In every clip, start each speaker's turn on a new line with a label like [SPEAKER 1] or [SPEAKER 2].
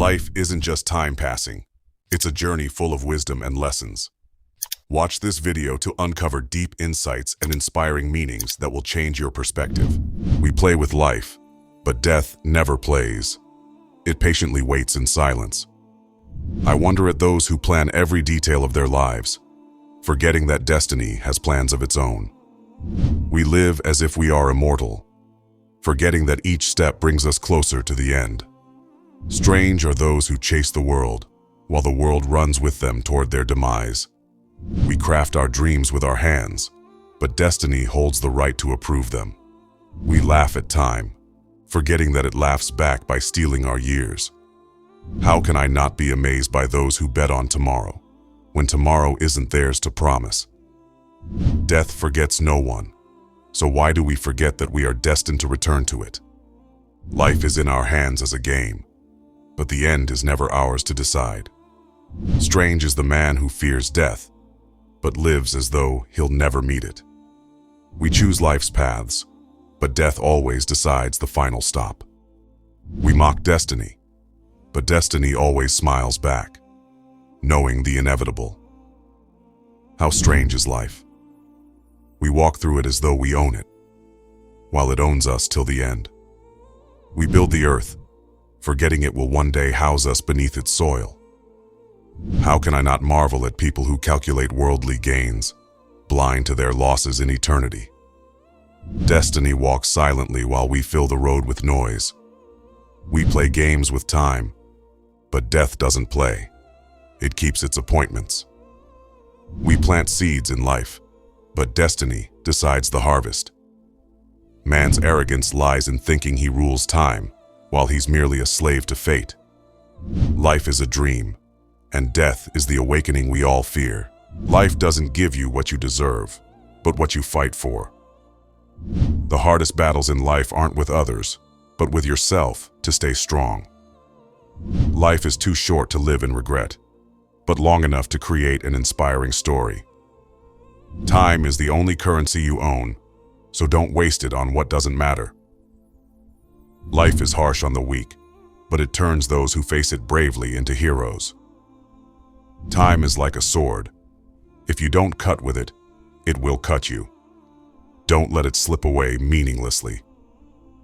[SPEAKER 1] Life isn't just time passing. It's a journey full of wisdom and lessons. Watch this video to uncover deep insights and inspiring meanings that will change your perspective. We play with life, but death never plays. It patiently waits in silence. I wonder at those who plan every detail of their lives, forgetting that destiny has plans of its own. We live as if we are immortal, forgetting that each step brings us closer to the end. Strange are those who chase the world, while the world runs with them toward their demise. We craft our dreams with our hands, but destiny holds the right to approve them. We laugh at time, forgetting that it laughs back by stealing our years. How can I not be amazed by those who bet on tomorrow, when tomorrow isn't theirs to promise? Death forgets no one, so why do we forget that we are destined to return to it? Life is in our hands as a game, but the end is never ours to decide. Strange is the man who fears death, but lives as though he'll never meet it. We choose life's paths, but death always decides the final stop. We mock destiny, but destiny always smiles back, knowing the inevitable. How strange is life? We walk through it as though we own it, while it owns us till the end. We build the earth, forgetting it will one day house us beneath its soil. How can I not marvel at people who calculate worldly gains, blind to their losses in eternity? Destiny walks silently while we fill the road with noise. We play games with time, but death doesn't play. It keeps its appointments. We plant seeds in life, but destiny decides the harvest. Man's arrogance lies in thinking he rules time, while he's merely a slave to fate. Life is a dream, and death is the awakening we all fear. Life doesn't give you what you deserve, but what you fight for. The hardest battles in life aren't with others, but with yourself to stay strong. Life is too short to live in regret, but long enough to create an inspiring story. Time is the only currency you own, so don't waste it on what doesn't matter. Life is harsh on the weak, but it turns those who face it bravely into heroes. Time is like a sword. If you don't cut with it, it will cut you. Don't let it slip away meaninglessly.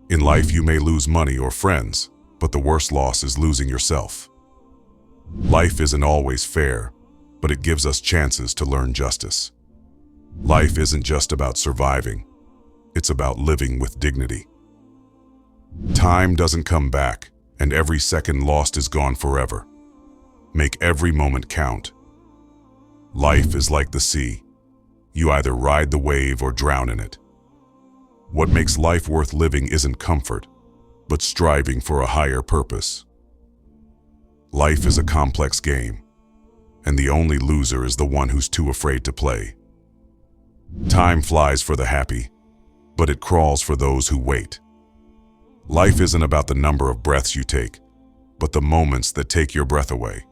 [SPEAKER 1] In life, you may lose money or friends, but the worst loss is losing yourself. Life isn't always fair, but it gives us chances to learn justice. Life isn't just about surviving. It's about living with dignity. Time doesn't come back, and every second lost is gone forever. Make every moment count. Life is like the sea. You either ride the wave or drown in it. What makes life worth living isn't comfort, but striving for a higher purpose. Life is a complex game, and the only loser is the one who's too afraid to play. Time flies for the happy, but it crawls for those who wait. Life isn't about the number of breaths you take, but the moments that take your breath away.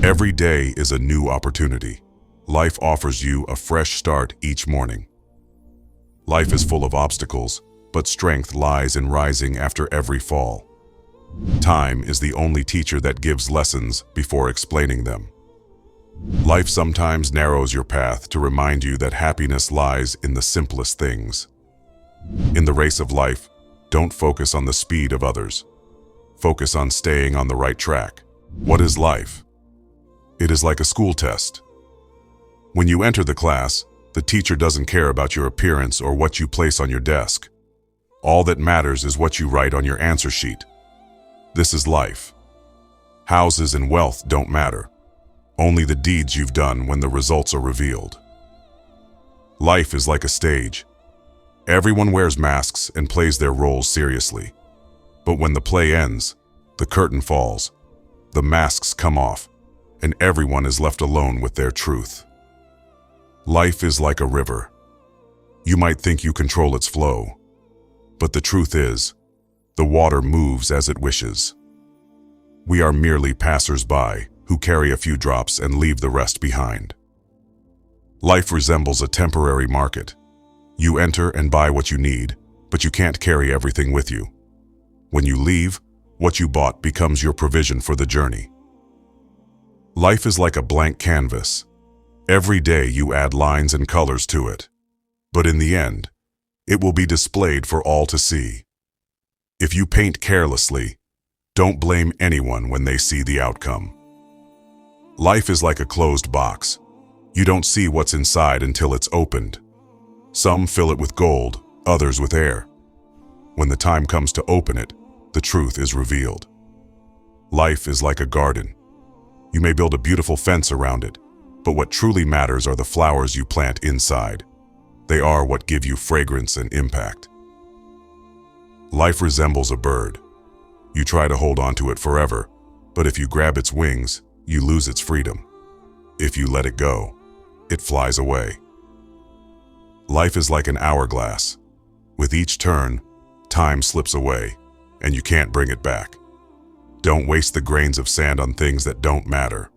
[SPEAKER 1] Every day is a new opportunity. Life offers you a fresh start each morning. Life is full of obstacles, but strength lies in rising after every fall. Time is the only teacher that gives lessons before explaining them. Life sometimes narrows your path to remind you that happiness lies in the simplest things. In the race of life, don't focus on the speed of others. Focus on staying on the right track. What is life? It is like a school test. When you enter the class, the teacher doesn't care about your appearance or what you place on your desk. All that matters is what you write on your answer sheet. This is life. Houses and wealth don't matter. Only the deeds you've done when the results are revealed. Life is like a stage. Everyone wears masks and plays their roles seriously. But when the play ends, the curtain falls, the masks come off, and everyone is left alone with their truth. Life is like a river. You might think you control its flow, but the truth is, the water moves as it wishes. We are merely passers-by who carry a few drops and leave the rest behind. Life resembles a temporary market. You enter and buy what you need, but you can't carry everything with you. When you leave, What you bought becomes your provision for the journey. Life is like a blank canvas. Every day you add lines and colors to it. But in the end, it will be displayed for all to see. If you paint carelessly, don't blame anyone when they see the outcome. Life is like a closed box. You don't see what's inside until it's opened. Some fill it with gold, others with air. When the time comes to open it, the truth is revealed. Life is like a garden. You may build a beautiful fence around it, but what truly matters are the flowers you plant inside. They are what give you fragrance and impact. Life resembles a bird. You try to hold on to it forever, but if you grab its wings, you lose its freedom. If you let it go, it flies away. Life is like an hourglass. With each turn, time slips away, and you can't bring it back. Don't waste the grains of sand on things that don't matter.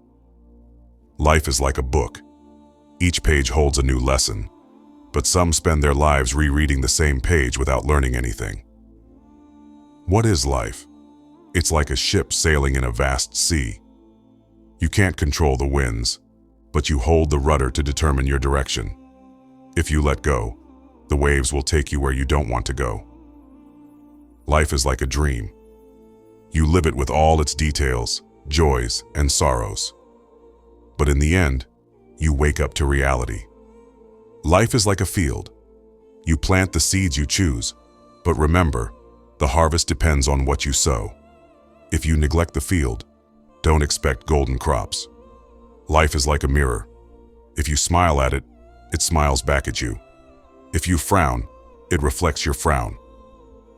[SPEAKER 1] Life is like a book. Each page holds a new lesson, but some spend their lives rereading the same page without learning anything. What is life? It's like a ship sailing in a vast sea. You can't control the winds, but you hold the rudder to determine your direction. If you let go, the waves will take you where you don't want to go. Life is like a dream. You live it with all its details, joys, and sorrows. But in the end, you wake up to reality. Life is like a field. You plant the seeds you choose, but remember, the harvest depends on what you sow. If you neglect the field, don't expect golden crops. Life is like a mirror. If you smile at it, it smiles back at you. If you frown, it reflects your frown.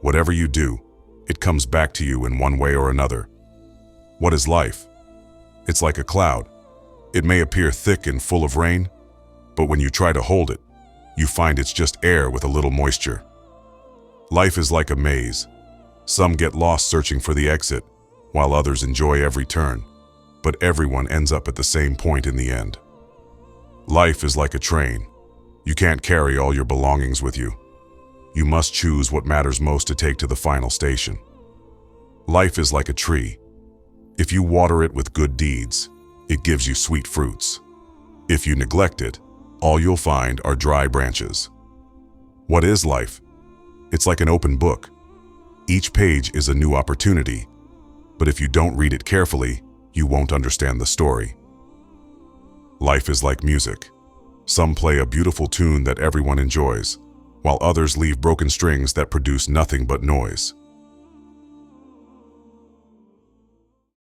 [SPEAKER 1] Whatever you do, it comes back to you in one way or another. What is life? It's like a cloud. It may appear thick and full of rain, but when you try to hold it, you find it's just air with a little moisture. Life is like a maze. Some get lost searching for the exit, while others enjoy every turn, but everyone ends up at the same point in the end. Life is like a train. You can't carry all your belongings with you. You must choose what matters most to take to the final station. Life is like a tree. If you water it with good deeds, it gives you sweet fruits. If you neglect it, all you'll find are dry branches. What is life? It's like an open book. Each page is a new opportunity, but if you don't read it carefully, you won't understand the story. Life is like music. Some play a beautiful tune that everyone enjoys, while others leave broken strings that produce nothing but noise.